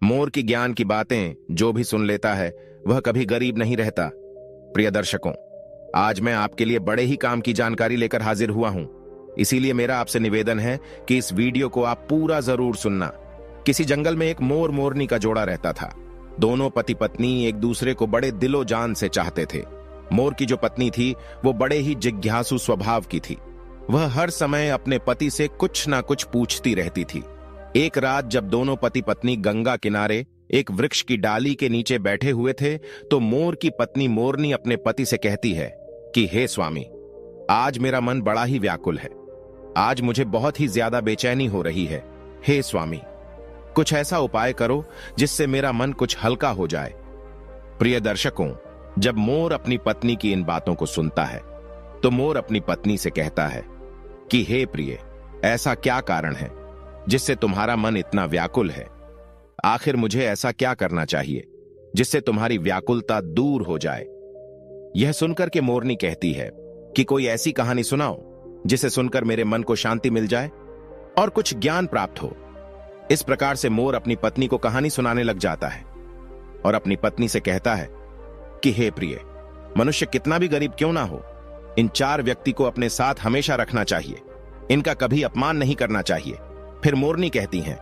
मोर की ज्ञान की बातें जो भी सुन लेता है वह कभी गरीब नहीं रहता। प्रिय दर्शकों, आज मैं आपके लिए बड़े ही काम की जानकारी लेकर हाजिर हुआ हूं। इसीलिए मेरा आपसे निवेदन है कि इस वीडियो को आप पूरा जरूर सुनना। किसी जंगल में एक मोर मोरनी का जोड़ा रहता था। दोनों पति पत्नी एक दूसरे को बड़े दिलो जान से चाहते थे। मोर की जो पत्नी थी वो बड़े ही जिज्ञासु स्वभाव की थी। वह हर समय अपने पति से कुछ ना कुछ पूछती रहती थी। एक रात जब दोनों पति पत्नी गंगा किनारे एक वृक्ष की डाली के नीचे बैठे हुए थे तो मोर की पत्नी मोरनी अपने पति से कहती है कि हे स्वामी, आज मेरा मन बड़ा ही व्याकुल है। आज मुझे बहुत ही ज्यादा बेचैनी हो रही है। हे स्वामी, कुछ ऐसा उपाय करो जिससे मेरा मन कुछ हल्का हो जाए। प्रिय दर्शकों, जब मोर अपनी पत्नी की इन बातों को सुनता है तो मोर अपनी पत्नी से कहता है कि हे प्रिय, ऐसा क्या कारण है जिससे तुम्हारा मन इतना व्याकुल है? आखिर मुझे ऐसा क्या करना चाहिए जिससे तुम्हारी व्याकुलता दूर हो जाए? यह सुनकर के मोरनी कहती है कि कोई ऐसी कहानी सुनाओ जिसे सुनकर मेरे मन को शांति मिल जाए और कुछ ज्ञान प्राप्त हो। इस प्रकार से मोर अपनी पत्नी को कहानी सुनाने लग जाता है और अपनी पत्नी से कहता है कि हे प्रिय, मनुष्य कितना भी गरीब क्यों ना हो, इन 4 व्यक्ति को अपने साथ हमेशा रखना चाहिए। इनका कभी अपमान नहीं करना चाहिए। फिर मोरनी कहती हैं,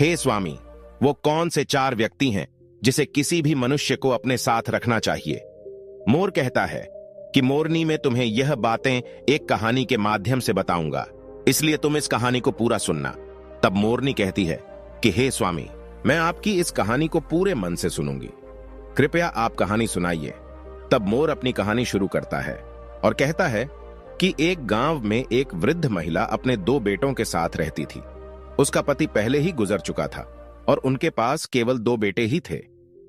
हे स्वामी, वो कौन से 4 व्यक्ति हैं जिसे किसी भी मनुष्य को अपने साथ रखना चाहिए? मोर कहता है कि मोरनी, मैं तुम्हें यह बातें एक कहानी के माध्यम से बताऊंगा, इसलिए तुम इस कहानी को पूरा सुनना। तब मोरनी कहती है कि हे स्वामी, मैं आपकी इस कहानी को पूरे मन से सुनूंगी, कृपया आप कहानी सुनाइए। तब मोर अपनी कहानी शुरू करता है और कहता है कि एक गांव में एक वृद्ध महिला अपने 2 बेटों के साथ रहती थी। उसका पति पहले ही गुजर चुका था और उनके पास केवल 2 बेटे ही थे।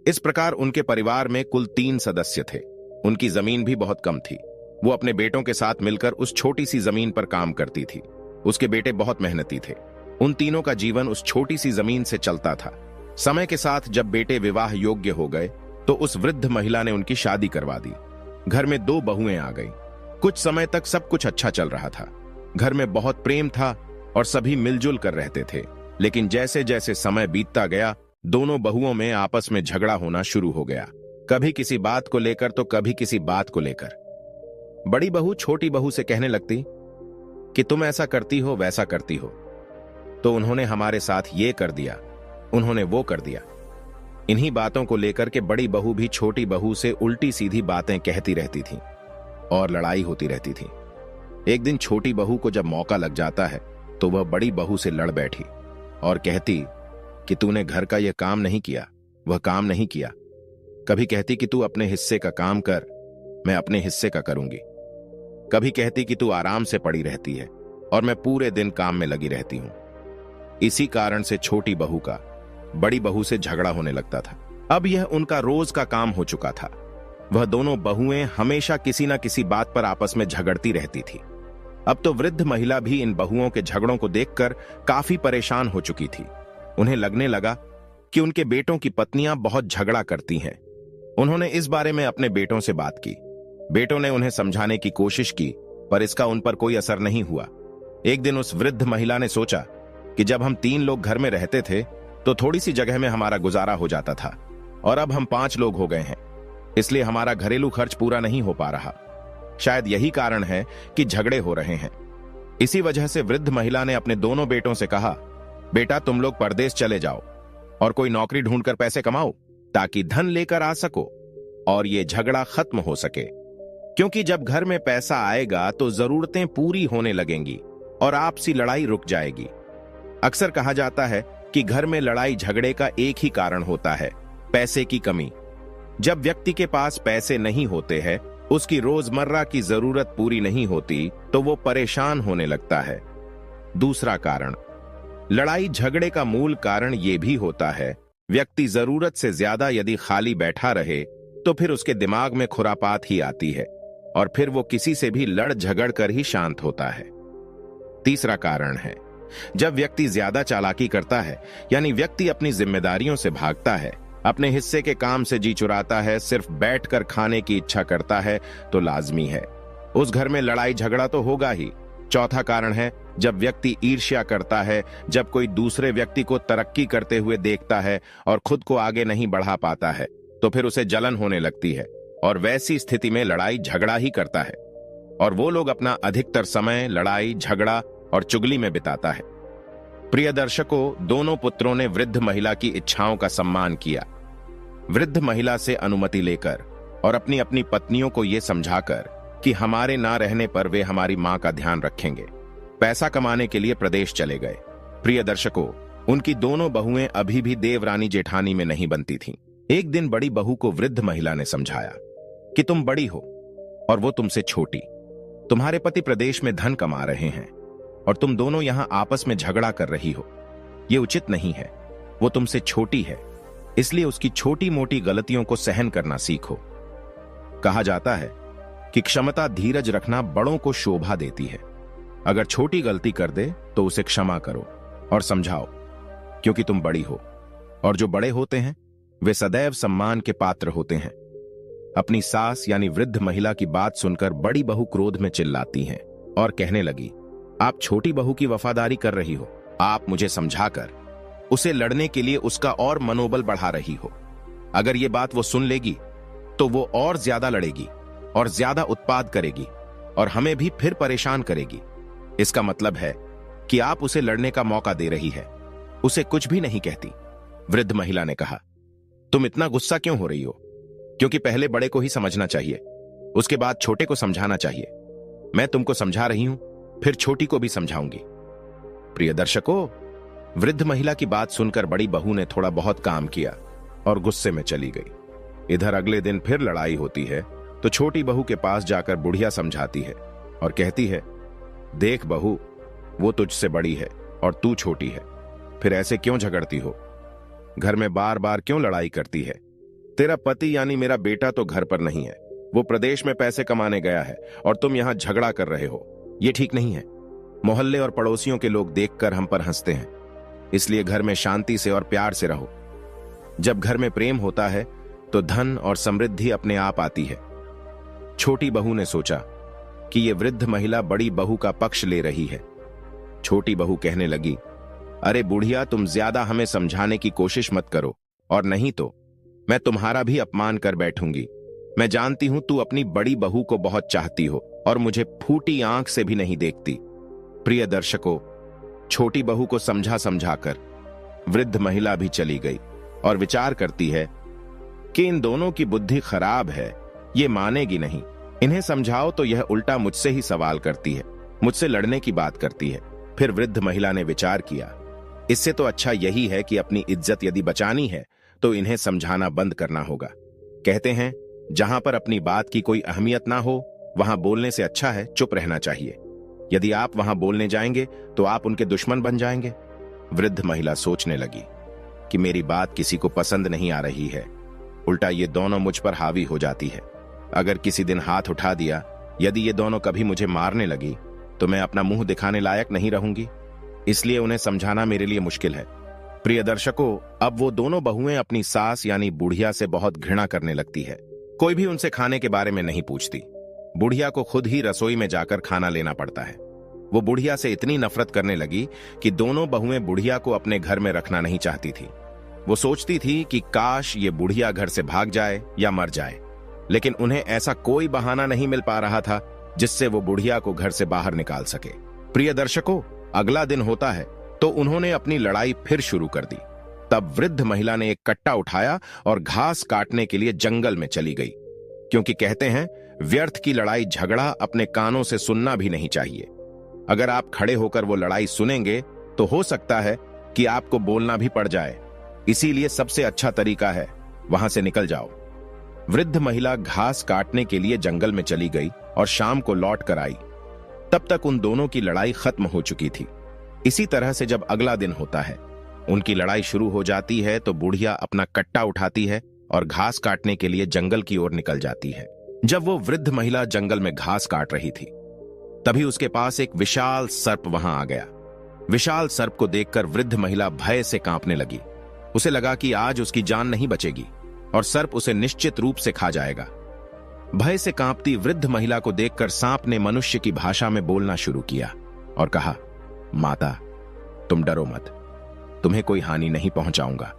इस प्रकार उनके परिवार में कुल 3 सदस्य थे। उनकी जमीन भी बहुत कम थी। वो अपने बेटों के साथ मिलकर उस छोटी सी जमीन पर काम करती थी। उसके बेटे बहुत मेहनती थे। उन तीनों का जीवन उस छोटी सी जमीन से चलता था। समय के साथ जब बेटे विवाह योग्य हो गए तो उस वृद्ध महिला ने उनकी शादी करवा दी। घर में 2 बहुएं आ गईं। कुछ समय तक सब कुछ अच्छा चल रहा था। घर में बहुत प्रेम था और सभी मिलजुल कर रहते थे। लेकिन जैसे जैसे समय बीतता गया, दोनों बहुओं में आपस में झगड़ा होना शुरू हो गया। कभी किसी बात को लेकर तो कभी किसी बात को लेकर। बड़ी बहू छोटी बहू से कहने लगती कि तुम ऐसा करती हो, वैसा करती हो, तो उन्होंने हमारे साथ ये कर दिया, उन्होंने वो कर दिया। इन्हीं बातों को लेकर के बड़ी बहू भी छोटी बहू से उल्टी सीधी बातें कहती रहती थी और लड़ाई होती रहती थी। एक दिन छोटी बहू को जब मौका लग जाता है तो वह बड़ी बहू से लड़ बैठी और कहती कि तूने घर का यह काम नहीं किया, वह काम नहीं किया। कभी कहती कि तू अपने हिस्से का काम कर, मैं अपने हिस्से का करूंगी। कभी कहती कि तू आराम से पड़ी रहती है और मैं पूरे दिन काम में लगी रहती हूं। इसी कारण से छोटी बहू का बड़ी बहू से झगड़ा होने लगता था। अब यह उनका रोज का काम हो चुका था। वह दोनों बहुएं हमेशा किसी न किसी बात पर आपस में झगड़ती रहती थी। अब तो वृद्ध महिला भी इन बहुओं के झगड़ों को देखकर काफी परेशान हो चुकी थी। उन्हें लगने लगा कि उनके बेटों की पत्नियां बहुत झगड़ा करती हैं। उन्होंने इस बारे में अपने बेटों से बात की। बेटों ने उन्हें समझाने की कोशिश की, पर इसका उन पर कोई असर नहीं हुआ। एक दिन उस वृद्ध महिला ने सोचा कि जब हम 3 लोग घर में रहते थे तो थोड़ी सी जगह में हमारा गुजारा हो जाता था, और अब हम 5 लोग हो गए हैं, इसलिए हमारा घरेलू खर्च पूरा नहीं हो पा रहा। शायद यही कारण है कि झगड़े हो रहे हैं। इसी वजह से वृद्ध महिला ने अपने दोनों बेटों से कहा, बेटा तुम लोग परदेश चले जाओ और कोई नौकरी ढूंढकर पैसे कमाओ ताकि धन लेकर आ सको और ये झगड़ा खत्म हो सके। क्योंकि जब घर में पैसा आएगा तो जरूरतें पूरी होने लगेंगी और आपसी लड़ाई रुक जाएगी। अक्सर कहा जाता है कि घर में लड़ाई झगड़े का एक ही कारण होता है, पैसे की कमी। जब व्यक्ति के पास पैसे नहीं होते हैं, उसकी रोजमर्रा की जरूरत पूरी नहीं होती, तो वो परेशान होने लगता है। दूसरा कारण, लड़ाई झगड़े का मूल कारण यह भी होता है, व्यक्ति जरूरत से ज्यादा यदि खाली बैठा रहे तो फिर उसके दिमाग में खुरापात ही आती है और फिर वो किसी से भी लड़ झगड़ कर ही शांत होता है। तीसरा कारण है, जब व्यक्ति ज्यादा चालाकी करता है, यानी व्यक्ति अपनी जिम्मेदारियों से भागता है, अपने हिस्से के काम से जी चुराता है, सिर्फ बैठकर खाने की इच्छा करता है, तो लाजमी है उस घर में लड़ाई झगड़ा तो होगा ही, चौथा कारण है जब व्यक्ति ईर्ष्या करता है, जब कोई दूसरे व्यक्ति को तरक्की करते हुए देखता है और खुद को आगे नहीं बढ़ा पाता है तो फिर उसे जलन होने लगती है और वैसी स्थिति में लड़ाई झगड़ा ही करता है और वो लोग अपना अधिकतर समय लड़ाई झगड़ा और चुगली में बिताता है। प्रिय दर्शकों, दोनों पुत्रों ने वृद्ध महिला की इच्छाओं का सम्मान किया। वृद्ध महिला से अनुमति लेकर और अपनी अपनी पत्नियों को यह समझाकर कि हमारे ना रहने पर वे हमारी मां का ध्यान रखेंगे, पैसा कमाने के लिए प्रदेश चले गए। प्रिय दर्शकों, उनकी दोनों बहुएं अभी भी देवरानी जेठानी में नहीं बनती थीं। एक दिन बड़ी बहू को वृद्ध महिला ने समझाया कि तुम बड़ी हो और वो तुमसे छोटी, तुम्हारे पति प्रदेश में धन कमा रहे हैं और तुम दोनों यहां आपस में झगड़ा कर रही हो, ये उचित नहीं है। वो तुमसे छोटी है, इसलिए उसकी छोटी मोटी गलतियों को सहन करना सीखो। कहा जाता है कि क्षमता धीरज रखना बड़ों को शोभा देती है। अगर छोटी गलती कर दे तो उसे क्षमा करो और समझाओ, क्योंकि तुम बड़ी हो और जो बड़े होते हैं वे सदैव सम्मान के पात्र होते हैं। अपनी सास यानी वृद्ध महिला की बात सुनकर बड़ी बहू क्रोध में चिल्लाती हैं और कहने लगी, आप छोटी बहू की वफादारी कर रही हो, आप मुझे समझाकर उसे लड़ने के लिए उसका और मनोबल बढ़ा रही हो। अगर ये बात वो सुन लेगी तो वो और ज्यादा लड़ेगी और ज्यादा उत्पाद करेगी और हमें भी फिर परेशान करेगी। इसका मतलब है कि आप उसे लड़ने का मौका दे रही है, उसे कुछ भी नहीं कहती। वृद्ध महिला ने कहा, तुम इतना गुस्सा क्यों हो रही हो? क्योंकि पहले बड़े को ही समझना चाहिए, उसके बाद छोटे को समझाना चाहिए। मैं तुमको समझा रही हूं, फिर छोटी को भी समझाऊंगी। प्रिय दर्शकों, वृद्ध महिला की बात सुनकर बड़ी बहू ने थोड़ा बहुत काम किया और गुस्से में चली गई। इधर अगले दिन फिर लड़ाई होती है तो छोटी बहू के पास जाकर बुढ़िया समझाती है और कहती है, देख बहू, वो तुझसे बड़ी है और तू छोटी है, फिर ऐसे क्यों झगड़ती हो? घर में बार बार क्यों लड़ाई करती है? तेरा पति यानी मेरा बेटा तो घर पर नहीं है, वो प्रदेश में पैसे कमाने गया है और तुम यहां झगड़ा कर रहे हो। ये ठीक नहीं है। मोहल्ले और पड़ोसियों के लोग देखकर हम पर हंसते हैं, इसलिए घर में शांति से और प्यार से रहो। जब घर में प्रेम होता है तो धन और समृद्धि अपने आप आती है। छोटी बहू ने सोचा कि ये वृद्ध महिला बड़ी बहू का पक्ष ले रही है। छोटी बहू कहने लगी, अरे बुढ़िया, तुम ज्यादा हमें समझाने की कोशिश मत करो और नहीं तो मैं तुम्हारा भी अपमान कर बैठूंगी। मैं जानती हूं तू अपनी बड़ी बहू को बहुत चाहती हो और मुझे फूटी आंख से भी नहीं देखती। प्रिय दर्शकों, छोटी बहू को समझा समझाकर वृद्ध महिला भी चली गई और विचार करती है कि इन दोनों की बुद्धि खराब है, ये मानेगी नहीं। इन्हें समझाओ तो यह उल्टा मुझसे ही सवाल करती है, मुझसे लड़ने की बात करती है। फिर वृद्ध महिला ने विचार किया, इससे तो अच्छा यही है कि अपनी इज्जत यदि बचानी है तो इन्हें समझाना बंद करना होगा। कहते हैं, जहां पर अपनी बात की कोई अहमियत ना हो वहां बोलने से अच्छा है चुप रहना चाहिए। यदि आप वहां बोलने जाएंगे तो आप उनके दुश्मन बन जाएंगे। वृद्ध महिला सोचने लगी कि मेरी बात किसी को पसंद नहीं आ रही है, उल्टा ये दोनों मुझ पर हावी हो जाती है। अगर किसी दिन हाथ उठा दिया, यदि ये दोनों कभी मुझे मारने लगी तो मैं अपना मुंह दिखाने लायक नहीं रहूंगी, इसलिए उन्हें समझाना मेरे लिए मुश्किल है। प्रिय दर्शकों, अब वो दोनों बहुएं अपनी सास यानी बुढ़िया से बहुत घृणा करने लगती है। कोई भी उनसे खाने के बारे में नहीं पूछती। बुढ़िया को खुद ही रसोई में जाकर खाना लेना पड़ता है। वो बुढ़िया से इतनी नफरत करने लगी कि दोनों बहुएं बुढ़िया को अपने घर में रखना नहीं चाहती थी। वो सोचती थी कि काश ये बुढ़िया घर से भाग जाए या मर जाए, लेकिन उन्हें ऐसा कोई बहाना नहीं मिल पा रहा था जिससे वो बुढ़िया को घर से बाहर निकाल सके। प्रिय दर्शकों, अगला दिन होता है तो उन्होंने अपनी लड़ाई फिर शुरू कर दी। तब वृद्ध महिला ने एक कट्टा उठाया और घास काटने के लिए जंगल में चली गई, क्योंकि कहते हैं व्यर्थ की लड़ाई झगड़ा अपने कानों से सुनना भी नहीं चाहिए। अगर आप खड़े होकर वो लड़ाई सुनेंगे तो हो सकता है कि आपको बोलना भी पड़ जाए। इसीलिए सबसे अच्छा तरीका है वहां से निकल जाओ। वृद्ध महिला घास काटने के लिए जंगल में चली गई और शाम को लौट कर आई। तब तक उन दोनों की लड़ाई खत्म हो चुकी थी। इसी तरह से जब अगला दिन होता है, उनकी लड़ाई शुरू हो जाती है तो बुढ़िया अपना कट्टा उठाती है और घास काटने के लिए जंगल की ओर निकल जाती है। जब वो वृद्ध महिला जंगल में घास काट रही थी, तभी उसके पास एक विशाल सर्प वहां आ गया। विशाल सर्प को देखकर वृद्ध महिला भय से कांपने लगी। उसे लगा कि आज उसकी जान नहीं बचेगी और सर्प उसे निश्चित रूप से खा जाएगा। भय से कांपती वृद्ध महिला को देखकर सांप ने मनुष्य की भाषा में बोलना शुरू किया। और कहा, माता, तुम डरो मत, तुम्हें कोई हानि नहीं पहुंचाऊंगा।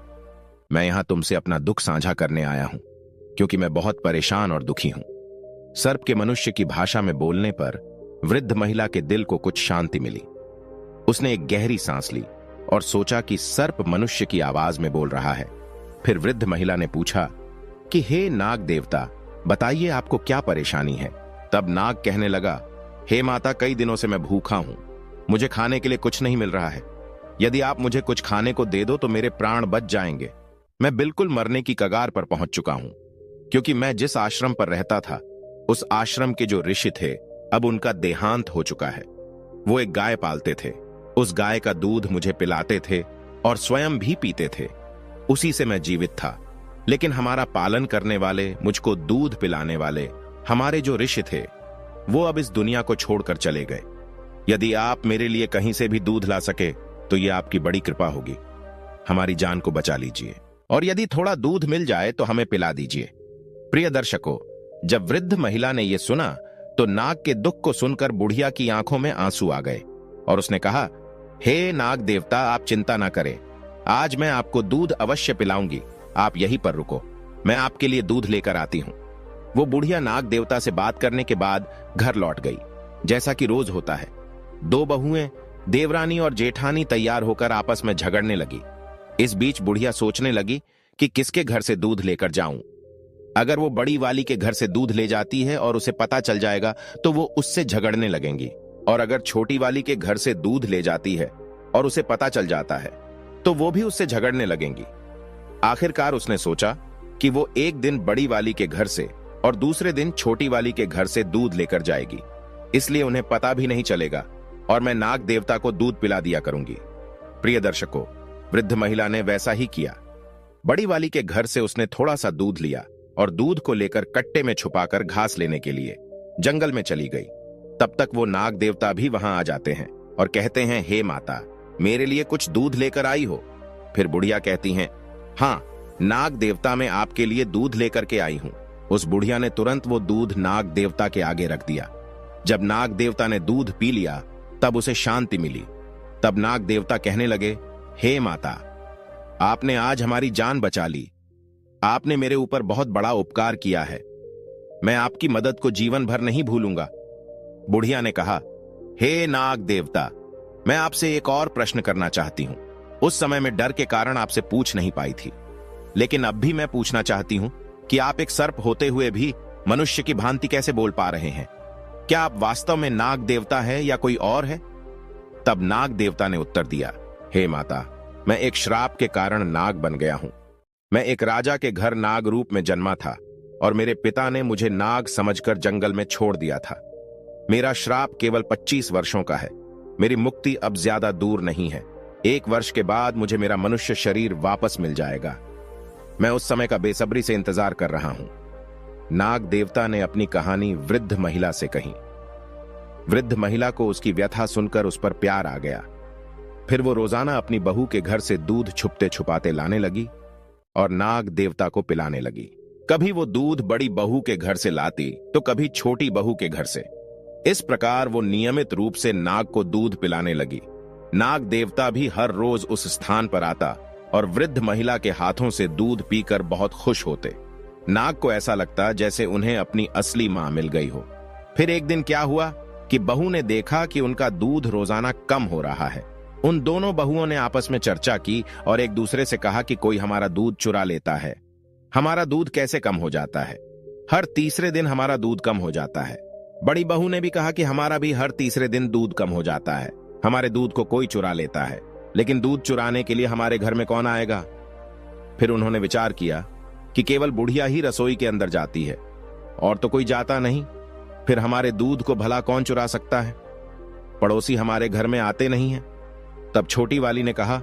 मैं यहां तुमसे अपना दुख साझा करने आया हूं, क्योंकि मैं बहुत परेशान और दुखी हूं। सर्प के मनुष्य की भाषा में बोलने पर वृद्ध महिला के दिल को कुछ शांति मिली। उसने एक गहरी सांस ली और सोचा कि सर्प मनुष्य की आवाज में बोल रहा है। फिर वृद्ध महिला ने पूछा कि हे नाग देवता, बताइए आपको क्या परेशानी है। तब नाग कहने लगा, हे माता, कई दिनों से मैं भूखा हूं, मुझे खाने के लिए कुछ नहीं मिल रहा है। यदि आप मुझे कुछ खाने को दे दो तो मेरे प्राण बच जाएंगे। मैं बिल्कुल मरने की कगार पर पहुंच चुका हूं, क्योंकि मैं जिस आश्रम पर रहता था उस आश्रम के जो ऋषि थे अब उनका देहांत हो चुका है। वो एक गाय पालते थे, उस गाय का दूध मुझे पिलाते थे और स्वयं भी पीते थे। उसी से मैं जीवित था। लेकिन हमारा पालन करने वाले, मुझको दूध पिलाने वाले हमारे जो ऋषि थे वो अब इस दुनिया को छोड़कर चले गए। यदि आप मेरे लिए कहीं से भी दूध ला सके तो ये आपकी बड़ी कृपा होगी। हमारी जान को बचा लीजिए, और यदि थोड़ा दूध मिल जाए तो हमें पिला दीजिए। प्रिय दर्शकों, जब वृद्ध महिला ने यह सुना तो नाग के दुख को सुनकर बुढ़िया की आंखों में आंसू आ गए और उसने कहा, हे नाग देवता, आप चिंता ना करें, आज मैं आपको दूध अवश्य पिलाऊंगी। आप यहीं पर रुको, मैं आपके लिए दूध लेकर आती हूं। वो बुढ़िया नाग देवता से बात करने के बाद घर लौट गई। जैसा कि रोज होता है, दो बहुएं देवरानी और जेठानी तैयार होकर आपस में झगड़ने लगी। इस बीच बुढ़िया सोचने लगी कि किसके घर से दूध लेकर जाऊं। अगर वो बड़ी वाली के घर से दूध ले जाती है और उसे पता चल जाएगा तो वो उससे झगड़ने लगेंगी, और अगर छोटी वाली के घर से दूध ले जाती है और उसे पता चल जाता है तो वो भी उससे झगड़ने लगेंगी। आखिरकार उसने सोचा कि वो एक दिन बड़ी वाली के घर से और दूसरे दिन छोटी वाली के घर से दूध लेकर जाएगी, इसलिए उन्हें पता भी नहीं चलेगा और मैं नाग देवता को दूध पिला दिया करूंगी। प्रिय दर्शकों, वृद्ध महिला ने वैसा ही किया। बड़ी वाली के घर से उसने थोड़ा सा दूध लिया और दूध को लेकर कट्टे में छुपाकर घास लेने के लिए जंगल में चली गई। तब तक वो नाग देवता भी वहां आ जाते हैं और कहते हैं, हे माता, मेरे लिए कुछ दूध लेकर आई हो। फिर बुढ़िया कहती हैं, हाँ नाग देवता, मैं आपके लिए दूध लेकर के आई हूं। उस बुढ़िया ने तुरंत वो दूध नाग देवता के आगे रख दिया। जब नाग देवता ने दूध पी लिया तब उसे शांति मिली। तब नाग देवता कहने लगे, हे माता, आपने आज हमारी जान बचा ली। आपने मेरे ऊपर बहुत बड़ा उपकार किया है। मैं आपकी मदद को जीवन भर नहीं भूलूंगा। बुढ़िया ने कहा, हे नाग देवता, मैं आपसे एक और प्रश्न करना चाहती हूं। उस समय में डर के कारण आपसे पूछ नहीं पाई थी, लेकिन अब भी मैं पूछना चाहती हूं कि आप एक सर्प होते हुए भी मनुष्य की भांति कैसे बोल पा रहे हैं? क्या आप वास्तव में नाग देवता है या कोई और है? तब नाग देवता ने उत्तर दिया, हे माता, मैं एक श्राप के कारण नाग बन गया हूं। मैं एक राजा के घर नाग रूप में जन्मा था और मेरे पिता ने मुझे नाग समझकर जंगल में छोड़ दिया था। मेरा श्राप केवल 25 वर्षों का है। मेरी मुक्ति अब ज्यादा दूर नहीं है। 1 वर्ष के बाद मुझे मेरा मनुष्य शरीर वापस मिल जाएगा। मैं उस समय का बेसब्री से इंतजार कर रहा हूं। नाग देवता ने अपनी कहानी वृद्ध महिला से कही। वृद्ध महिला को उसकी व्यथा सुनकर उस पर प्यार आ गया। फिर वो रोजाना अपनी बहू के घर से दूध छुपते छुपाते लाने लगी और नाग देवता को पिलाने लगी। कभी वो दूध बड़ी बहू के घर से लाती तो कभी छोटी बहू के घर से। इस प्रकार वो नियमित रूप से नाग को दूध पिलाने लगी। नाग देवता भी हर रोज उस स्थान पर आता और वृद्ध महिला के हाथों से दूध पीकर बहुत खुश होते। नाग को ऐसा लगता जैसे उन्हें अपनी असली मां मिल गई हो। फिर एक दिन क्या हुआ कि बहू ने देखा कि उनका दूध रोजाना कम हो रहा है। उन दोनों बहुओं ने आपस में चर्चा की और एक दूसरे से कहा कि कोई हमारा दूध चुरा लेता है। हमारा दूध कैसे कम हो जाता है? हर तीसरे दिन हमारा दूध कम हो जाता है। बड़ी बहू ने भी कहा कि हमारा भी हर तीसरे दिन दूध कम हो जाता है। हमारे दूध को कोई चुरा लेता है, लेकिन दूध चुराने के लिए हमारे घर में कौन आएगा? फिर उन्होंने विचार किया कि केवल बुढ़िया ही रसोई के अंदर जाती है और तो कोई जाता नहीं। फिर हमारे दूध को भला कौन चुरा सकता है? पड़ोसी हमारे घर में आते नहीं हैं। तब छोटी वाली ने कहा,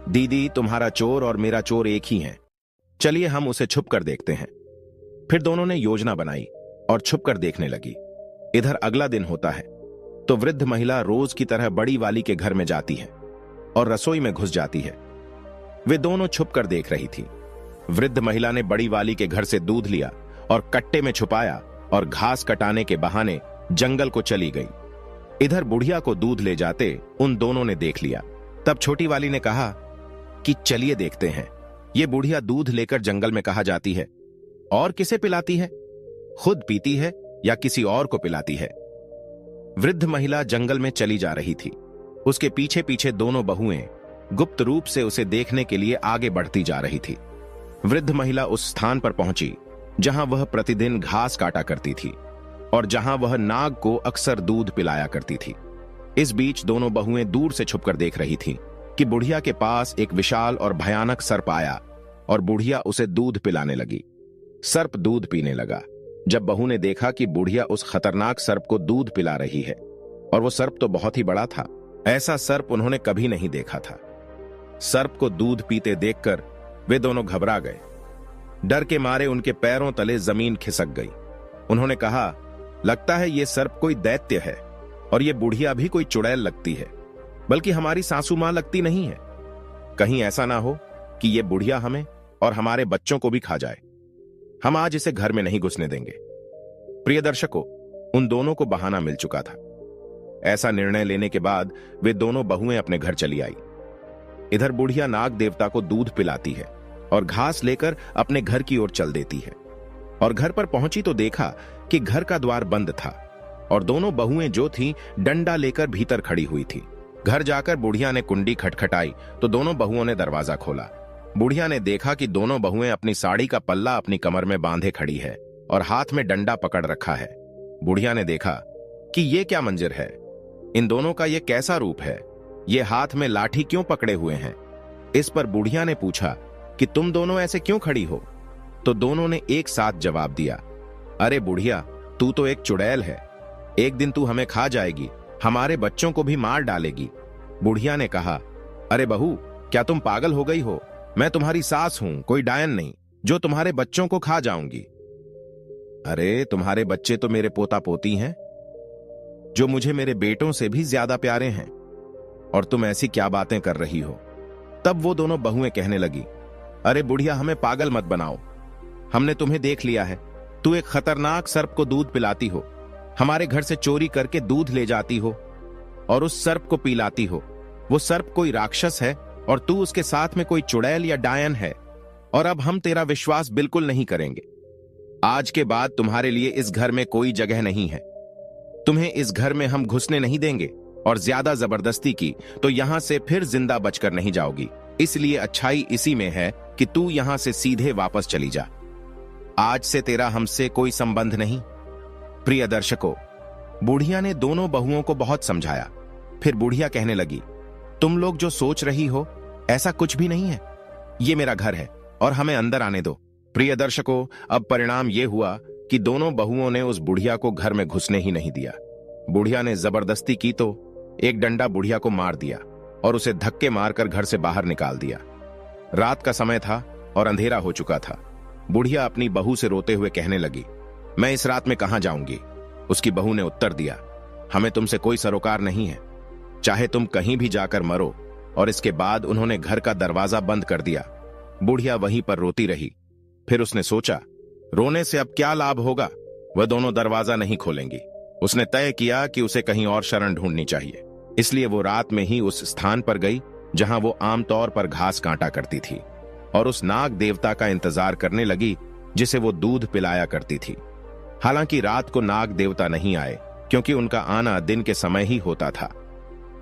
दीदी, तुम्हारा चोर और मेरा चोर एक ही है। चलिए हम उसे छुप कर देखते हैं। फिर दोनों ने योजना बनाई और छुप कर देखने लगी। इधर अगला दिन होता है तो वृद्ध महिला रोज की तरह बड़ी वाली के घर में जाती है और रसोई में घुस जाती है। वे दोनों छुप कर देख रही थी। वृद्ध महिला ने बड़ी वाली के घर से दूध लिया और कट्टे में छुपाया और घास कटाने के बहाने जंगल को चली गई। इधर बुढ़िया को दूध ले जाते उन दोनों ने देख लिया। तब छोटी वाली ने कहा कि चलिए देखते हैं, ये बुढ़िया दूध लेकर जंगल में कहाँ जाती है और किसे पिलाती है, खुद पीती है या किसी और को पिलाती है। वृद्ध महिला जंगल में चली जा रही थी। उसके पीछे पीछे दोनों बहुएं गुप्त रूप से उसे देखने के लिए आगे बढ़ती जा रही थी। वृद्ध महिला उस स्थान पर पहुंची जहां वह प्रतिदिन घास काटा करती थी और जहां वह नाग को अक्सर दूध पिलाया करती थी। इस बीच दोनों बहुएं दूर से छुपकर देख रही थीं कि बुढ़िया के पास एक विशाल और भयानक सर्प आया और बुढ़िया उसे दूध पिलाने लगी। सर्प दूध पीने लगा। जब बहू ने देखा कि बुढ़िया उस खतरनाक सर्प को दूध पिला रही है, और वो सर्प तो बहुत ही बड़ा था, ऐसा सर्प उन्होंने कभी नहीं देखा था। सर्प को दूध पीते देखकर वे दोनों घबरा गए। डर के मारे उनके पैरों तले जमीन खिसक गई। उन्होंने कहा, लगता है ये सर्प कोई दैत्य है और ये बुढ़िया भी कोई चुड़ैल लगती है, बल्कि हमारी सासू मां लगती नहीं है। कहीं ऐसा ना हो कि ये बुढ़िया हमें और हमारे बच्चों को भी खा जाए। हम आज इसे घर में नहीं घुसने देंगे। प्रिय दर्शकों, उन दोनों को बहाना मिल चुका था। ऐसा निर्णय लेने के बाद वे दोनों बहुएं अपने घर चली आई। इधर बुढ़िया नाग देवता को दूध पिलाती है और घास लेकर अपने घर की ओर चल देती है। और घर पर पहुंची तो देखा कि घर का द्वार बंद था और दोनों बहुएं जो थीं डंडा लेकर भीतर खड़ी हुई थी। घर जाकर बुढ़िया ने कुंडी खटखटाई तो दोनों बहुओं ने दरवाजा खोला। बुढ़िया ने देखा कि दोनों बहुएं अपनी साड़ी का पल्ला अपनी कमर में बांधे खड़ी है और हाथ में डंडा पकड़ रखा है। बुढ़िया ने देखा कि ये क्या मंजर है, इन दोनों का ये कैसा रूप है, ये हाथ में लाठी क्यों पकड़े हुए हैं। इस पर बुढ़िया ने पूछा कि तुम दोनों ऐसे क्यों खड़ी हो। तो दोनों ने एक साथ जवाब दिया, अरे बुढ़िया, तू तो एक चुड़ैल है, एक दिन तू हमें खा जाएगी, हमारे बच्चों को भी मार डालेगी। बुढ़िया ने कहा, अरे बहू, क्या तुम पागल हो गई हो, मैं तुम्हारी सास हूं, कोई डायन नहीं जो तुम्हारे बच्चों को खा जाऊंगी। अरे तुम्हारे बच्चे तो मेरे पोता पोती हैं, जो मुझे मेरे बेटों से भी ज्यादा प्यारे हैं, और तुम ऐसी क्या बातें कर रही हो। तब वो दोनों बहुएं कहने लगी, अरे बुढ़िया, हमें पागल मत बनाओ, हमने तुम्हें देख लिया है, तू एक खतरनाक सर्प को दूध पिलाती हो, हमारे घर से चोरी करके दूध ले जाती हो और उस सर्प को पिलाती हो। वो सर्प कोई राक्षस है और तू उसके साथ में कोई चुड़ैल या डायन है, और अब हम तेरा विश्वास बिल्कुल नहीं करेंगे। आज के बाद तुम्हारे लिए इस घर में कोई जगह नहीं है, तुम्हें इस घर में हम घुसने नहीं देंगे, और ज्यादा जबरदस्ती की तो यहां से फिर जिंदा बचकर नहीं जाओगी। इसलिए अच्छाई इसी में है कि तू यहां से सीधे वापस चली जा। आज से तेरा हमसे कोई संबंध नहीं। प्रिय दर्शकों, बुढ़िया ने दोनों बहुओं को बहुत समझाया। फिर बुढ़िया कहने लगी, तुम लोग जो सोच रही हो ऐसा कुछ भी नहीं है, ये मेरा घर है और हमें अंदर आने दो। प्रिय दर्शकों, अब परिणाम यह हुआ कि दोनों बहुओं ने उस बुढ़िया को घर में घुसने ही नहीं दिया। बुढ़िया ने जबरदस्ती की तो एक डंडा बुढ़िया को मार दिया और उसे धक्के मारकर घर से बाहर निकाल दिया। रात का समय था और अंधेरा हो चुका था। बुढ़िया अपनी बहू से रोते हुए कहने लगी, मैं इस रात में कहां जाऊंगी। उसकी बहू ने उत्तर दिया, हमें तुमसे कोई सरोकार नहीं है, चाहे तुम कहीं भी जाकर मरो। और इसके बाद उन्होंने घर का दरवाजा बंद कर दिया। बुढ़िया वहीं पर रोती रही। फिर उसने सोचा, रोने से अब क्या लाभ होगा, वह दोनों दरवाजा नहीं खोलेंगी। उसने तय किया कि उसे कहीं और शरण ढूंढनी चाहिए। इसलिए वो रात में ही उस स्थान पर गई जहां वो आमतौर पर घास काटा करती थी और उस नाग देवता का इंतजार करने लगी जिसे वो दूध पिलाया करती थी। हालांकि रात को नाग देवता नहीं आए, क्योंकि उनका आना दिन के समय ही होता था।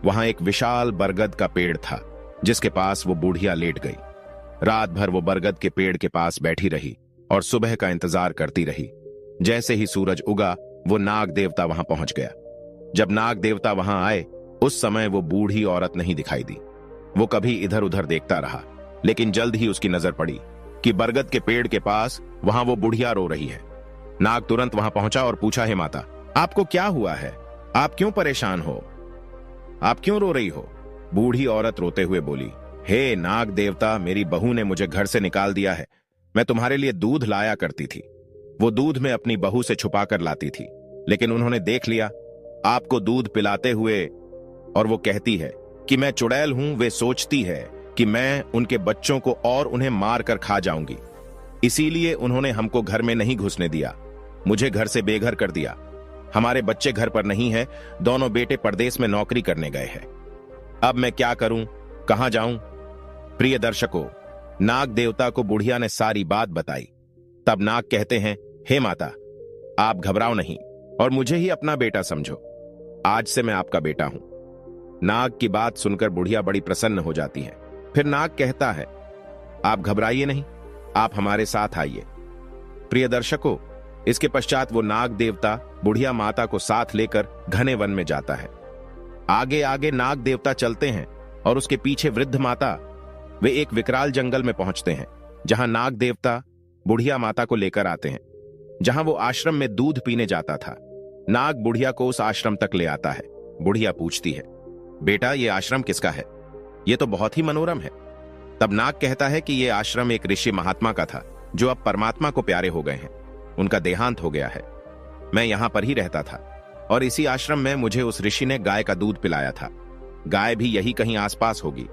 वहां एक विशाल बरगद का पेड़ था जिसके पास वो बूढ़िया लेट गई। रात भर वो बरगद के पेड़ के पास बैठी रही और सुबह का इंतजार करती रही। जैसे ही सूरज उगा, वो नाग देवता वहां पहुंच गया। जब नाग देवता वहां आए, उस समय वो बूढ़ी औरत नहीं दिखाई दी। वो कभी इधर उधर देखता रहा, लेकिन जल्द ही उसकी नजर पड़ी कि बरगद के पेड़ के पास वहां वो बुढ़िया रो रही है। नाग तुरंत वहां पहुंचा और पूछा, हे माता, आपको क्या हुआ है? आप क्यों परेशान हो? आप क्यों रो रही हो? बूढ़ी औरत रोते हुए बोली, हे नाग देवता, मेरी बहू ने मुझे घर से निकाल दिया है। मैं तुम्हारे लिए दूध लाया करती थी। वो दूध में अपनी बहू से छुपा कर लाती थी, लेकिन उन्होंने देख लिया आपको दूध पिलाते हुए, और वो कहती है कि मैं चुड़ैल हूं। वे सोचती है कि मैं उनके बच्चों को और उन्हें मार कर खा जाऊंगी। इसीलिए उन्होंने हमको घर में नहीं घुसने दिया, मुझे घर से बेघर कर दिया। हमारे बच्चे घर पर नहीं है, दोनों बेटे परदेश में नौकरी करने गए हैं। अब मैं क्या करूं, कहां जाऊं? प्रिय दर्शकों, नाग देवता को बुढ़िया ने सारी बात बताई। तब नाग कहते हैं, हे माता, आप घबराओ नहीं और मुझे ही अपना बेटा समझो। आज से मैं आपका बेटा हूं। नाग की बात सुनकर बुढ़िया बड़ी प्रसन्न हो जाती है। फिर नाग कहता है, आप घबराइए नहीं, आप हमारे साथ आइए। प्रिय दर्शकों, इसके पश्चात वो नाग देवता बुढ़िया माता को साथ लेकर घने वन में जाता है। आगे आगे नाग देवता चलते हैं और उसके पीछे वृद्ध माता। वे एक विकराल जंगल में पहुंचते हैं, जहां नाग देवता बुढ़िया माता को लेकर आते हैं, जहां वो आश्रम में दूध पीने जाता था। नाग बुढ़िया को उस आश्रम तक ले आता है। बुढ़िया पूछती है, बेटा ये आश्रम किसका है? ये तो बहुत ही मनोरम है। तब नाग कहता है कि ये आश्रम एक ऋषि महात्मा का था, जो अब परमात्मा को प्यारे हो गए हैं। उनका देहांत हो गया है। मैं यहां पर ही रहता था और इसी आश्रम में मुझे उस ऋषि ने गाय का दूध पिलाया था। गाय भी यही कहीं आसपास होगी।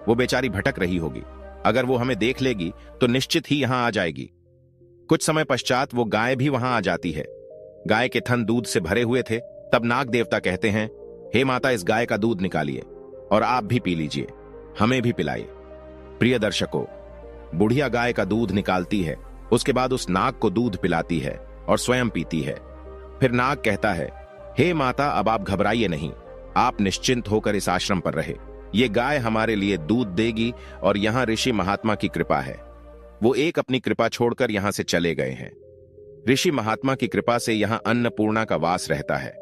वो बेचारी भटक रही होगी। अगर वो हमें देख लेगी तो निश्चित ही यहां आ जाएगी। कुछ समय पश्चात वो गाय भी वहां आ जाती है। गाय के थन दूध से भरे हुए थे। तब नाग देवता कहते हैं, हे माता, इस गाय का दूध निकालिए और आप भी पी लीजिए, हमें भी पिलाइए। प्रिय दर्शकों, बुढ़िया गाय का दूध निकालती है, उसके बाद उस नाग को दूध पिलाती है और स्वयं पीती है। फिर नाग कहता है, हे माता, अब आप घबराइए नहीं, आप निश्चिंत होकर इस आश्रम पर रहे। ये गाय हमारे लिए दूध देगी और यहां ऋषि महात्मा की कृपा है। वो एक अपनी कृपा छोड़कर यहां से चले गए हैं। ऋषि महात्मा की कृपा से यहां अन्नपूर्णा का वास रहता है।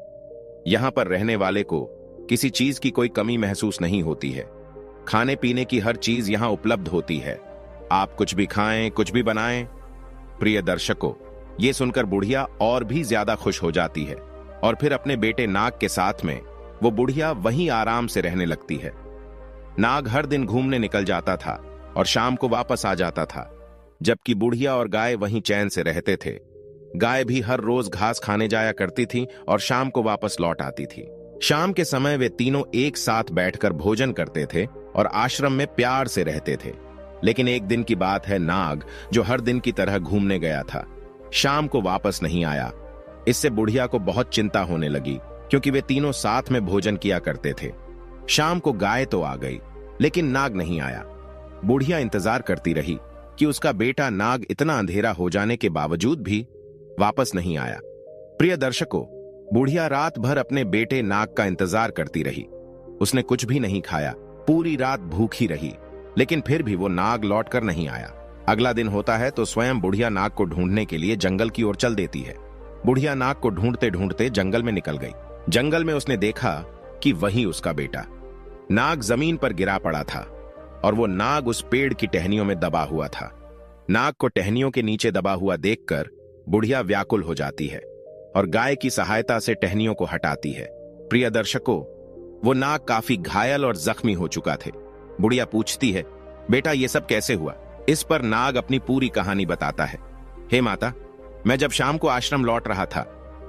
यहां पर रहने वाले को किसी चीज की कोई कमी महसूस नहीं होती है। खाने पीने की हर चीज यहां उपलब्ध होती है। आप कुछ भी खाएं, कुछ भी बनाएं। प्रिय दर्शकों, ये सुनकर बुढ़िया और भी ज्यादा खुश हो जाती है और फिर अपने बेटे नाग के साथ में वो बुढ़िया वहीं आराम से रहने लगती है। नाग हर दिन घूमने निकल जाता था और शाम को वापस आ जाता था, जबकि बुढ़िया और गाय वहीं चैन से रहते थे। गाय भी हर रोज घास खाने जाया करती थी और शाम को वापस लौट आती थी। शाम के समय वे तीनों एक साथ बैठकर भोजन करते थे और आश्रम में प्यार से रहते थे। लेकिन एक दिन की बात है, नाग, जो हर दिन की तरह घूमने गया था, शाम को वापस नहीं आया। इससे बुढ़िया को बहुत चिंता होने लगी, क्योंकि वे तीनों साथ में भोजन किया करते थे। शाम को गाय तो आ गई, लेकिन नाग नहीं आया। बुढ़िया इंतजार करती रही कि उसका बेटा नाग इतना अंधेरा हो जाने के बावजूद भी वापस नहीं आया। प्रिय दर्शकों, बुढ़िया रात भर अपने बेटे नाग का इंतजार करती रही। उसने कुछ भी नहीं खाया, पूरी रात भूखी रही, लेकिन फिर भी वो नाग लौटकर नहीं आया। अगला दिन होता है तो स्वयं बुढ़िया नाग को ढूंढने के लिए जंगल की ओर चल देती है। बुढ़िया नाग को ढूंढते ढूंढते जंगल में निकल गई। जंगल में उसने देखा कि वही उसका बेटा नाग जमीन पर गिरा पड़ा था और वो नाग उस पेड़ की टहनियों में दबा हुआ था। नाग को टहनियों के नीचे दबा हुआ देखकर बुढ़िया व्याकुल हो जाती है और गाय की सहायता से टहनियों को हटाती है। प्रिय दर्शकों, वो नाग काफी घायल और जख्मी हो चुका थे। बुढ़िया पूछती है, बेटा ये सब कैसे हुआ? इस पर नाग अपनी पूरी कहानी बताता है। हे माता, मैं जब शाम को आश्रम लौट रहा था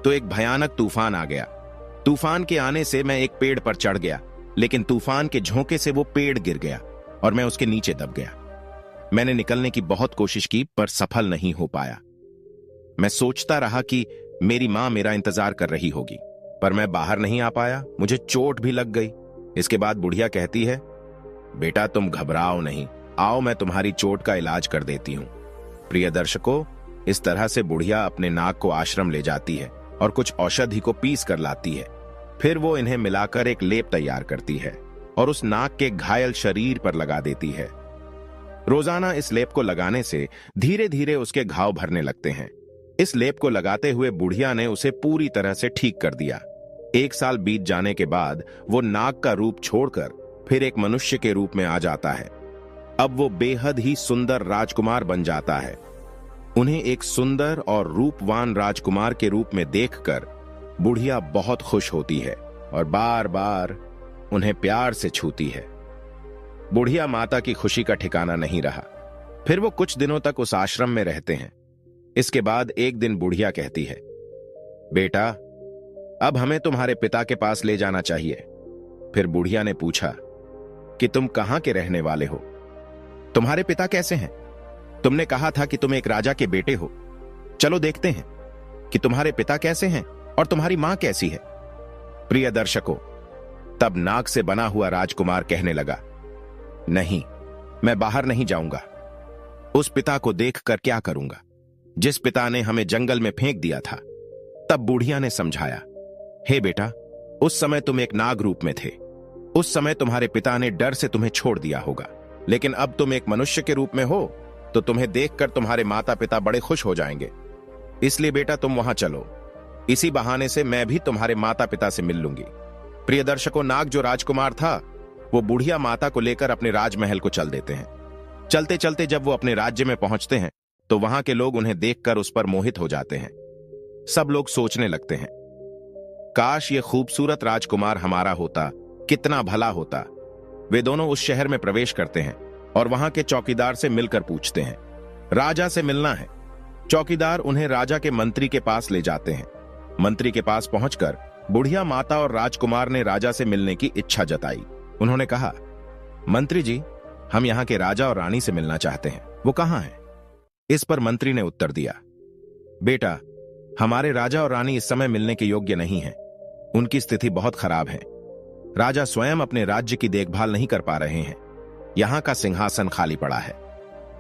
तो एक भयानक तूफान आ गया। तूफान के आने से मैं एक पेड़ पर चढ़ गया, लेकिन तूफान के झोंके से वो पेड़ गिर गया और मैं उसके नीचे दब गया। मैंने निकलने की बहुत कोशिश की पर सफल नहीं हो पाया। मैं सोचता रहा कि मेरी मां मेरा इंतजार कर रही होगी, पर मैं बाहर नहीं आ पाया। मुझे चोट भी लग गई। इसके बाद बुढ़िया कहती है, बेटा तुम घबराओ नहीं, आओ मैं तुम्हारी चोट का इलाज कर देती हूं। प्रिय दर्शकों, इस तरह से बुढ़िया अपने नाग को आश्रम ले जाती है और कुछ औषधि को पीस कर लाती है। फिर वो इन्हें मिलाकर एक लेप तैयार करती है और उस नाग के घायल शरीर पर लगा देती है। रोजाना इस लेप को लगाने से धीरे धीरे उसके घाव भरने लगते हैं। इस लेप को लगाते हुए बुढ़िया ने उसे पूरी तरह से ठीक कर दिया। 1 साल बीत जाने के बाद वो नाग का रूप छोड़कर फिर एक मनुष्य के रूप में आ जाता है। अब वो बेहद ही सुंदर राजकुमार बन जाता है। उन्हें एक सुंदर और रूपवान राजकुमार के रूप में देखकर बुढ़िया बहुत खुश होती है और बार बार उन्हें प्यार से छूती है। बुढ़िया माता की खुशी का ठिकाना नहीं रहा। फिर वो कुछ दिनों तक उस आश्रम में रहते हैं। इसके बाद एक दिन बुढ़िया कहती है, बेटा अब हमें तुम्हारे पिता के पास ले जाना चाहिए। फिर बुढ़िया ने पूछा कि तुम कहां के रहने वाले हो? तुम्हारे पिता कैसे हैं? तुमने कहा था कि तुम एक राजा के बेटे हो। चलो देखते हैं कि तुम्हारे पिता कैसे हैं। और तुम्हारी मां कैसी है? प्रिय दर्शकों, तब नाग से बना हुआ राजकुमार कहने लगा, नहीं, मैं बाहर नहीं जाऊंगा। उस पिता को देखकर क्या करूंगा जिस पिता ने हमें जंगल में फेंक दिया था। तब बुढ़िया ने समझाया, हे बेटा, उस समय तुम एक नाग रूप में थे। उस समय तुम्हारे पिता ने डर से तुम्हें छोड़ दिया होगा, लेकिन अब तुम एक मनुष्य के रूप में हो तो तुम्हें देखकर तुम्हारे माता पिता बड़े खुश हो जाएंगे। इसलिए बेटा तुम वहां चलो, इसी बहाने से मैं भी तुम्हारे माता पिता से मिल लूंगी। प्रिय दर्शकों, नाग जो राजकुमार था वो बुढ़िया माता को लेकर अपने राजमहल को चल देते हैं। चलते चलते जब वो अपने राज्य में पहुंचते हैं तो वहां के लोग उन्हें देखकर उस पर मोहित हो जाते हैं। सब लोग सोचने लगते हैं, काश ये खूबसूरत राजकुमार हमारा होता, कितना भला होता। वे दोनों उस शहर में प्रवेश करते हैं और वहां के चौकीदार से मिलकर पूछते हैं, राजा से मिलना है। चौकीदार उन्हें राजा के मंत्री के पास ले जाते हैं। मंत्री के पास पहुंचकर बुढ़िया माता और राजकुमार ने राजा से मिलने की इच्छा जताई। उन्होंने कहा, मंत्री जी, हम यहाँ के राजा और रानी से मिलना चाहते हैं, वो कहाँ हैं? इस पर मंत्री ने उत्तर दिया, बेटा, हमारे राजा और रानी इस समय मिलने के योग्य नहीं हैं। उनकी स्थिति बहुत खराब है। राजा स्वयं अपने राज्य की देखभाल नहीं कर पा रहे हैं। यहां का सिंहासन खाली पड़ा है।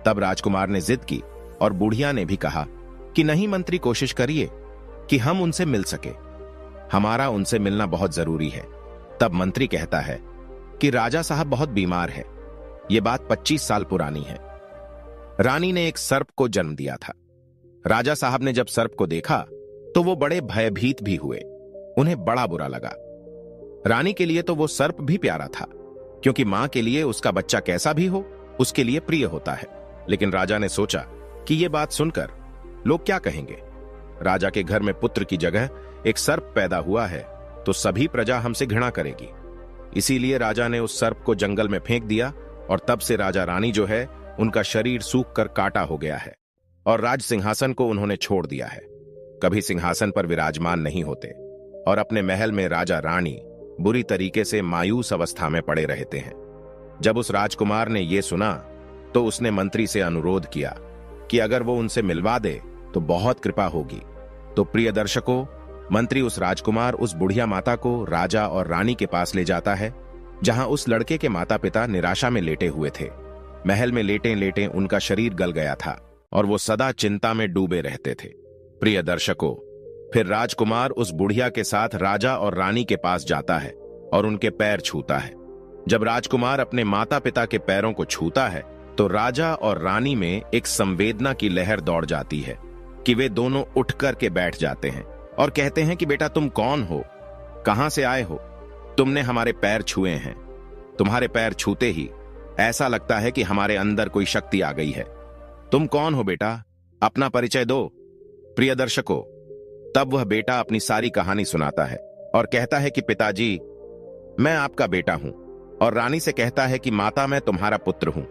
तब राजकुमार ने जिद की और बुढ़िया ने भी कहा कि नहीं मंत्री, कोशिश करिए कि हम उनसे मिल सके। हमारा उनसे मिलना बहुत जरूरी है। तब मंत्री कहता है कि राजा साहब बहुत बीमार है। यह बात 25 साल पुरानी है। रानी ने एक सर्प को जन्म दिया था। राजा साहब ने जब सर्प को देखा तो वो बड़े भयभीत भी हुए। उन्हें बड़ा बुरा लगा। रानी के लिए तो वो सर्प भी प्यारा था, क्योंकि मां के लिए उसका बच्चा कैसा भी हो उसके लिए प्रिय होता है। लेकिन राजा ने सोचा कि ये बात सुनकर लोग क्या कहेंगे। राजा के घर में पुत्र की जगह एक सर्प पैदा हुआ है तो सभी प्रजा हमसे घृणा करेगी। इसीलिए राजा ने उस सर्प को जंगल में फेंक दिया और तब से राजा रानी जो है उनका शरीर सूख कर काटा हो गया है और राज सिंहासन को उन्होंने छोड़ दिया है। कभी सिंहासन पर विराजमान नहीं होते और अपने महल में राजा रानी बुरी तरीके से मायूस अवस्था में पड़े रहते हैं। जब उस राजकुमार ने यह सुना तो उसने मंत्री से अनुरोध किया कि अगर वो उनसे मिलवा दे तो बहुत कृपा होगी। तो प्रिय दर्शकों, मंत्री उस राजकुमार, उस बुढ़िया माता को राजा और रानी के पास ले जाता है, जहां उस लड़के के माता पिता निराशा में लेटे हुए थे। महल में लेटे लेटे उनका शरीर गल गया था और वो सदा चिंता में डूबे रहते थे। प्रिय दर्शकों, फिर राजकुमार उस बुढ़िया के साथ राजा और रानी के पास जाता है और उनके पैर छूता है। जब राजकुमार अपने माता पिता के पैरों को छूता है तो राजा और रानी में एक संवेदना की लहर दौड़ जाती है कि वे दोनों उठ कर के बैठ जाते हैं और कहते हैं कि बेटा तुम कौन हो, कहां से आए हो? तुमने हमारे पैर छुए हैं। तुम्हारे पैर छूते ही ऐसा लगता है कि हमारे अंदर कोई शक्ति आ गई है। तुम कौन हो बेटा? अपना परिचय दो। प्रिय दर्शकों, तब वह बेटा अपनी सारी कहानी सुनाता है और कहता है कि पिताजी, मैं आपका बेटा हूं। और रानी से कहता है कि माता, मैं तुम्हारा पुत्र हूं।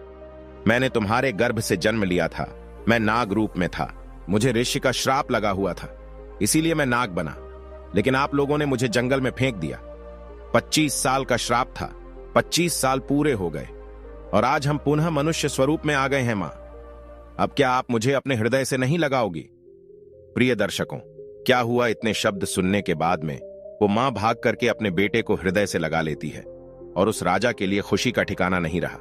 मैंने तुम्हारे गर्भ से जन्म लिया था। मैं नाग रूप में था। मुझे ऋषि का श्राप लगा हुआ था, इसीलिए मैं नाग बना। लेकिन आप लोगों ने मुझे जंगल में फेंक दिया। 25 साल का श्राप था। 25 साल पूरे हो गए और आज हम पुनः मनुष्य स्वरूप में आ गए हैं। मां, अब क्या आप मुझे अपने हृदय से नहीं लगाओगी? प्रिय दर्शकों, क्या हुआ? इतने शब्द सुनने के बाद में वो मां भाग करके अपने बेटे को हृदय से लगा लेती है और उस राजा के लिए खुशी का ठिकाना नहीं रहा।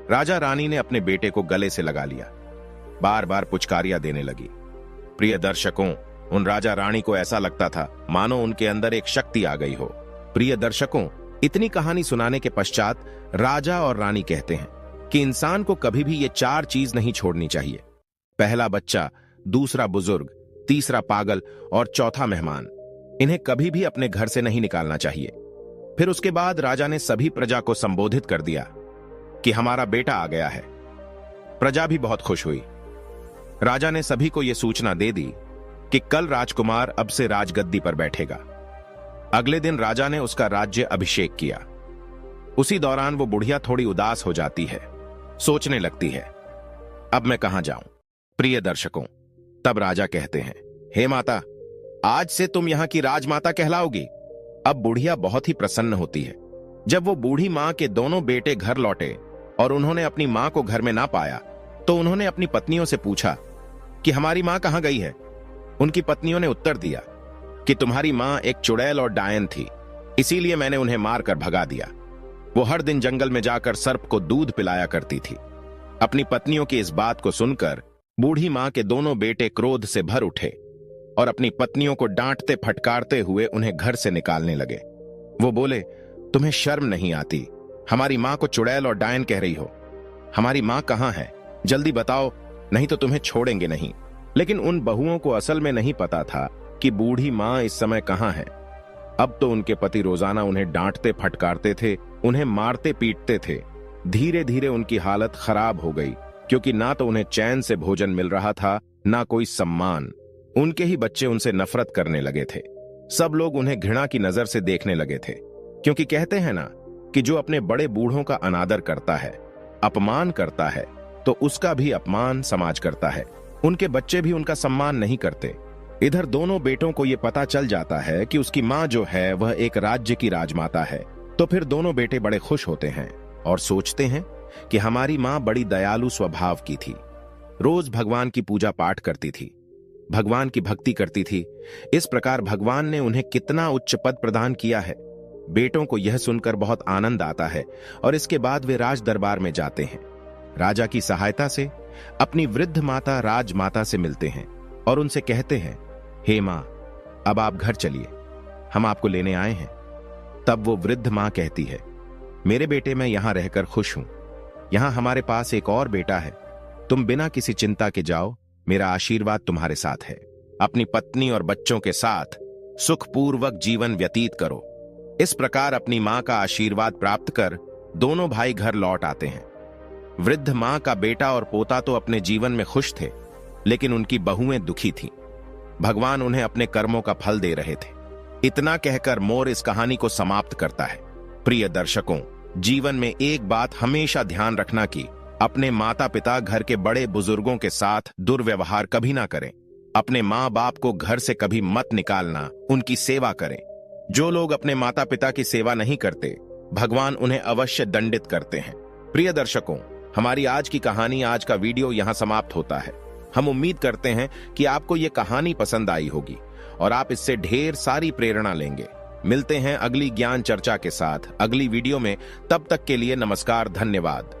राजा रानी ने अपने बेटे को गले से लगा लिया, बार बार पुचकारियां देने लगी। प्रिय दर्शकों, उन राजा रानी को ऐसा लगता था मानो उनके अंदर एक शक्ति आ गई हो। प्रिय दर्शकों, इतनी कहानी सुनाने के पश्चात राजा और रानी कहते हैं कि इंसान को कभी भी ये 4 चीज नहीं छोड़नी चाहिए। पहला बच्चा, दूसरा बुजुर्ग, तीसरा पागल और चौथा मेहमान। इन्हें कभी भी अपने घर से नहीं निकालना चाहिए। फिर उसके बाद राजा ने सभी प्रजा को संबोधित कर दिया कि हमारा बेटा आ गया है। प्रजा भी बहुत खुश हुई। राजा ने सभी को यह सूचना दे दी कि कल राजकुमार अब से राजगद्दी पर बैठेगा। अगले दिन राजा ने उसका राज्य अभिषेक किया। उसी दौरान वो बुढ़िया थोड़ी उदास हो जाती है, सोचने लगती है, अब मैं कहां जाऊं? प्रिय दर्शकों, तब राजा कहते हैं, हे माता, आज से तुम यहां की राजमाता कहलाओगी। अब बुढ़िया बहुत ही प्रसन्न होती है। जब वो बूढ़ी मां के दोनों बेटे घर लौटे और उन्होंने अपनी मां को घर में ना पाया तो उन्होंने अपनी पत्नियों से पूछा कि हमारी मां कहां गई है। उनकी पत्नियों ने उत्तर दिया कि तुम्हारी माँ एक चुड़ैल और डायन थी, इसीलिए मैंने उन्हें मारकर भगा दिया। वो हर दिन जंगल में जाकर सर्प को दूध पिलाया करती थी। अपनी पत्नियों की इस बात को सुनकर बूढ़ी माँ के दोनों बेटे क्रोध से भर उठे और अपनी पत्नियों को डांटते फटकारते हुए उन्हें घर से निकालने लगे। वो बोले, तुम्हें शर्म नहीं आती? हमारी माँ को चुड़ैल और डायन कह रही हो। हमारी माँ कहाँ है? जल्दी बताओ, नहीं तो तुम्हें छोड़ेंगे नहीं। लेकिन उन बहुओं को असल में नहीं पता था कि बूढ़ी माँ इस समय कहाँ है। अब तो उनके पति रोजाना उन्हें डांटते फटकारते थे, उन्हें मारते पीटते थे। धीरे धीरे उनकी हालत खराब हो गई, क्योंकि ना तो उन्हें चैन से भोजन मिल रहा था, ना कोई सम्मान। उनके ही बच्चे उनसे नफरत करने लगे थे। सब लोग उन्हें घृणा की नजर से देखने लगे थे, क्योंकि कहते हैं ना कि जो अपने बड़े बूढ़ों का अनादर करता है, अपमान करता है, तो उसका भी अपमान समाज करता है। उनके बच्चे भी उनका सम्मान नहीं करते। इधर दोनों बेटों को यह पता चल जाता है कि उसकी माँ जो है वह एक राज्य की राजमाता है, तो फिर दोनों बेटे बड़े खुश होते हैं और सोचते हैं कि हमारी माँ बड़ी दयालु स्वभाव की थी, रोज भगवान की पूजा पाठ करती थी, भगवान की भक्ति करती थी। इस प्रकार भगवान ने उन्हें कितना उच्च पद प्रदान किया है। बेटों को यह सुनकर बहुत आनंद आता है और इसके बाद वे राज दरबार में जाते हैं। राजा की सहायता से अपनी वृद्ध माता राजमाता से मिलते हैं और उनसे कहते हैं, हे मां, अब आप घर चलिए, हम आपको लेने आए हैं। तब वो वृद्ध मां कहती है, मेरे बेटे, मैं यहां रहकर खुश हूं। यहां हमारे पास एक और बेटा है। तुम बिना किसी चिंता के जाओ, मेरा आशीर्वाद तुम्हारे साथ है। अपनी पत्नी और बच्चों के साथ सुखपूर्वक जीवन व्यतीत करो। इस प्रकार अपनी मां का आशीर्वाद प्राप्त कर दोनों भाई घर लौट आते हैं। वृद्ध मां का बेटा और पोता तो अपने जीवन में खुश थे, लेकिन उनकी बहुएं दुखी थीं। भगवान उन्हें अपने कर्मों का फल दे रहे थे। इतना कहकर मोर इस कहानी को समाप्त करता है। प्रिय दर्शकों, जीवन में एक बात हमेशा ध्यान रखना कि अपने माता पिता, घर के बड़े बुजुर्गों के साथ दुर्व्यवहार कभी ना करें। अपने माँ बाप को घर से कभी मत निकालना, उनकी सेवा करें। जो लोग अपने माता पिता की सेवा नहीं करते, भगवान उन्हें अवश्य दंडित करते हैं। प्रिय दर्शकों, हमारी आज की कहानी, आज का वीडियो यहां समाप्त होता है। हम उम्मीद करते हैं कि आपको यह कहानी पसंद आई होगी और आप इससे ढेर सारी प्रेरणा लेंगे। मिलते हैं अगली ज्ञान चर्चा के साथ अगली वीडियो में। तब तक के लिए नमस्कार, धन्यवाद।